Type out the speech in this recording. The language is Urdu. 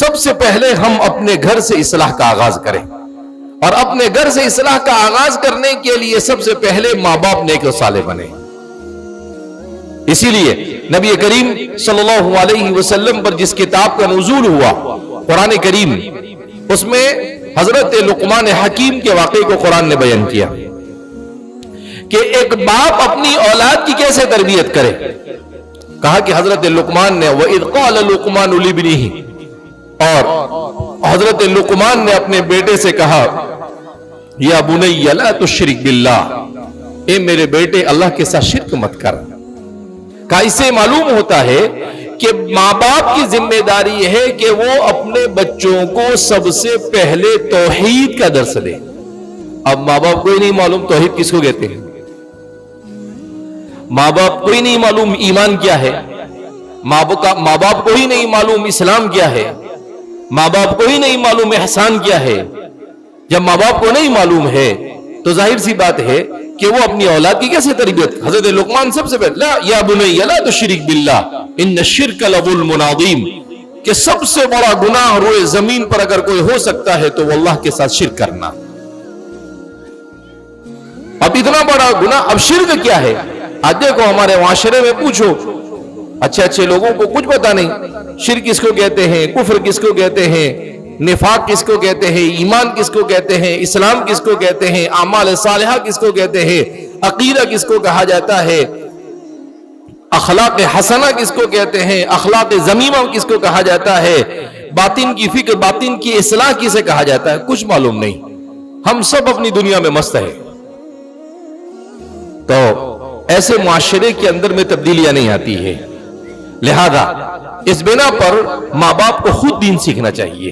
سب سے پہلے ہم اپنے گھر سے اصلاح کا آغاز کریں، اور اپنے گھر سے اصلاح کا آغاز کرنے کے لیے سب سے پہلے ماں باپ نیک و صالح بنے۔ اسی لیے نبی کریم صلی اللہ علیہ وسلم پر جس کتاب کا نزول ہوا قرآن کریم، اس میں حضرت لقمان حکیم کے واقعے کو قرآن نے بیان کیا کہ ایک باپ اپنی اولاد کی کیسے تربیت کرے۔ کہا کہ حضرت لقمان نے وَإِذْ قَالَ لُقْمَانُ لِابْنِهِ، اور حضرت لقمان نے اپنے بیٹے سے کہا یا بنی لا تشرک باللہ، اے میرے بیٹے اللہ کے ساتھ شرک مت کر۔ کہ اس سے معلوم ہوتا ہے کہ ماں باپ کی ذمہ داری ہے کہ وہ اپنے بچوں کو سب سے پہلے توحید کا درس دے۔ اب ماں باپ کو ہی نہیں معلوم توحید کس کو کہتے ہیں، ماں باپ کو ہی نہیں معلوم ایمان کیا ہے، ماں باپ کو ہی نہیں معلوم اسلام کیا ہے، ماں باپ کو ہی نہیں معلوم احسان کیا ہے۔ جب ماں باپ کو نہیں معلوم ہے تو ظاہر سی بات ہے کہ وہ اپنی اولاد کی کیسے تربیت۔ حضرت لقمان سب سے پہلے یا بنی لا تشرک باللہ ان الشرک لظلم عظیم، کہ سب سے بڑا گناہ روئے زمین پر اگر کوئی ہو سکتا ہے تو وہ اللہ کے ساتھ شرک کرنا۔ اب اتنا بڑا گناہ، اب شرک کیا ہے؟ آج دیکھو ہمارے معاشرے میں پوچھو اچھے لوگوں کو کچھ پتا نہیں، شرک کس کو کہتے ہیں، کفر کس کو کہتے ہیں، نفاق کس کو کہتے ہیں، ایمان کس کو کہتے ہیں، اسلام کس کو کہتے ہیں، اعمال صالحہ کس کو کہتے ہیں، عقیدہ کس کو کہا جاتا ہے، اخلاق حسنہ کس کو کہتے ہیں، اخلاق ذمیمہ کس کو کہا جاتا ہے، باطن کی فکر، باطن کی اصلاح کسے کہا جاتا ہے، کچھ معلوم نہیں۔ ہم سب اپنی دنیا میں مست ہیں۔ تو ایسے معاشرے کے اندر میں تبدیلیاں نہیں آتی ہے، لہذا اس بنا پر ماں باپ کو خود دین سیکھنا چاہیے۔